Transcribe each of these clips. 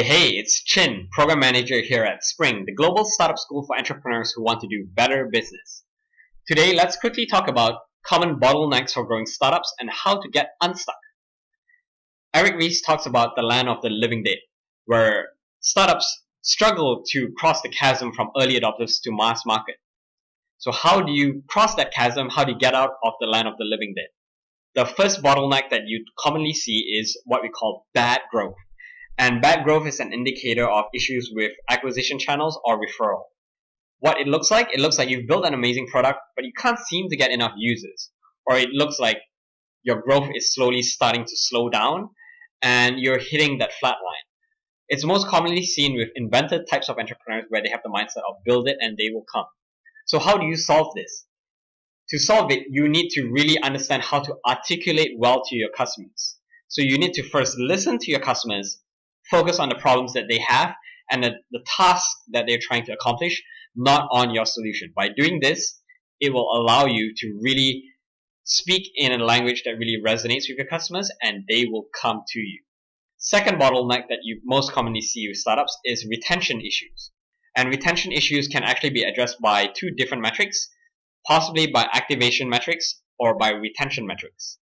Hey, it's Chin, Program Manager here at Spring, the global startup school for entrepreneurs who want to do better business. Today, let's quickly talk about common bottlenecks for growing startups and how to get unstuck. Eric Ries talks about the land of the living dead, where startups struggle to cross the chasm from early adopters to mass market. So how do you cross that chasm? How do you get out of the land of the living dead? The first bottleneck that you commonly see is what we call bad growth. And bad growth is an indicator of issues with acquisition channels or referral. What it looks like you've built an amazing product, but you can't seem to get enough users. Or it looks like your growth is slowly starting to slow down and you're hitting that flat line. It's most commonly seen with invented types of entrepreneurs where they have the mindset of build it and they will come. So how do you solve this? To solve it, you need to really understand how to articulate well to your customers. So you need to first listen to your customers, focus on the problems that they have and the tasks that they're trying to accomplish, not on your solution. By doing this, it will allow you to really speak in a language that really resonates with your customers and they will come to you. Second bottleneck that you most commonly see with startups is retention issues. And retention issues can actually be addressed by two different metrics, possibly by activation metrics or by retention metrics.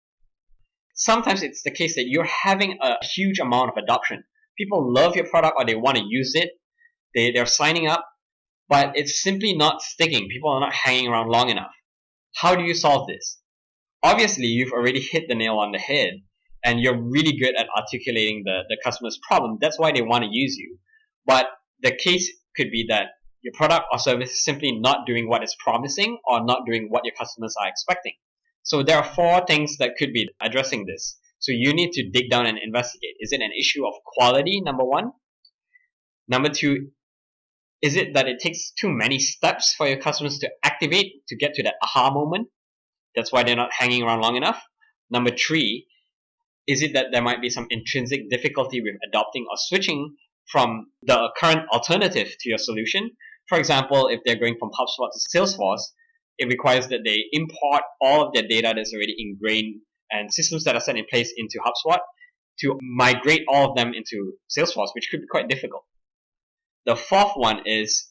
Sometimes it's the case that you're having a huge amount of adoption. People love your product or they want to use it. They're signing up, but it's simply not sticking. People are not hanging around long enough. How do you solve this? Obviously, you've already hit the nail on the head and you're really good at articulating the customer's problem. That's why they want to use you. But the case could be that your product or service is simply not doing what it's promising or not doing what your customers are expecting. So there are four things that could be addressing this. So you need to dig down and investigate. Is it an issue of quality, number one? Number two, is it that it takes too many steps for your customers to activate to get to that aha moment? That's why they're not hanging around long enough. Number three, is it that there might be some intrinsic difficulty with adopting or switching from the current alternative to your solution? For example, if they're going from HubSpot to Salesforce, it requires that they import all of their data that's already ingrained and systems that are set in place into HubSpot to migrate all of them into Salesforce, which could be quite difficult. The fourth one is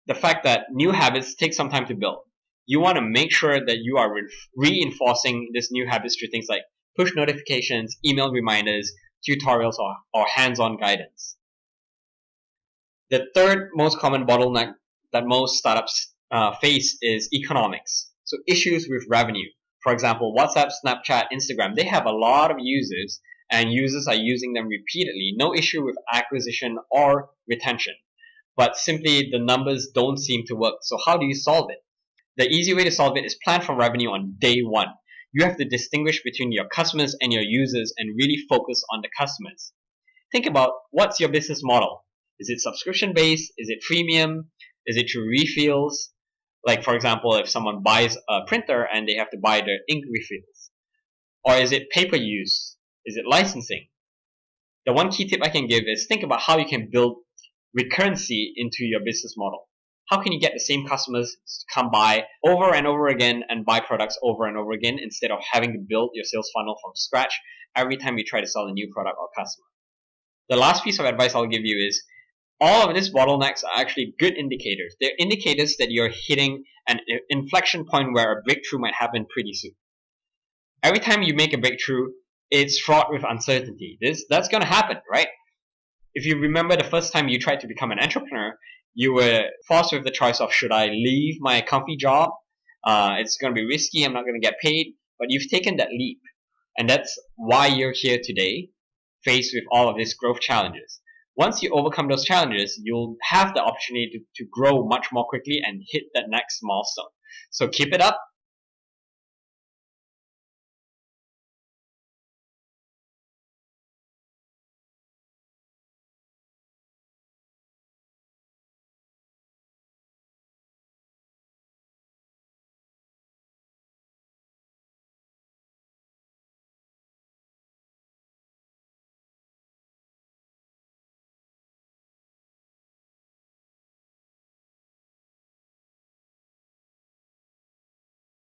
the fact that new habits take some time to build. You want to make sure that you are reinforcing these new habits through things like push notifications, email reminders, tutorials, or hands-on guidance. The third most common bottleneck that most startups face is economics. So issues with revenue. For example, WhatsApp, Snapchat, Instagram, they have a lot of users and users are using them repeatedly. No issue with acquisition or retention, but simply the numbers don't seem to work. So how do you solve it? The easy way to solve it is plan for revenue on day one. You have to distinguish between your customers and your users and really focus on the customers. Think about what's your business model. Is it subscription-based? Is it freemium? Is it through refills? Like, for example, if someone buys a printer and they have to buy their ink refills. Or is it pay-per-use? Is it licensing? The one key tip I can give is think about how you can build recurrency into your business model. How can you get the same customers to come by over and over again and buy products over and over again instead of having to build your sales funnel from scratch every time you try to sell a new product or customer? The last piece of advice I'll give you is all of these bottlenecks are actually good indicators. They're indicators that you're hitting an inflection point where a breakthrough might happen pretty soon. Every time you make a breakthrough, it's fraught with uncertainty. That's going to happen, right? If you remember the first time you tried to become an entrepreneur, you were forced with the choice of should I leave my comfy job? It's going to be risky. I'm not going to get paid. But you've taken that leap. And that's why you're here today, faced with all of these growth challenges. Once you overcome those challenges, you'll have the opportunity to grow much more quickly and hit that next milestone. So keep it up.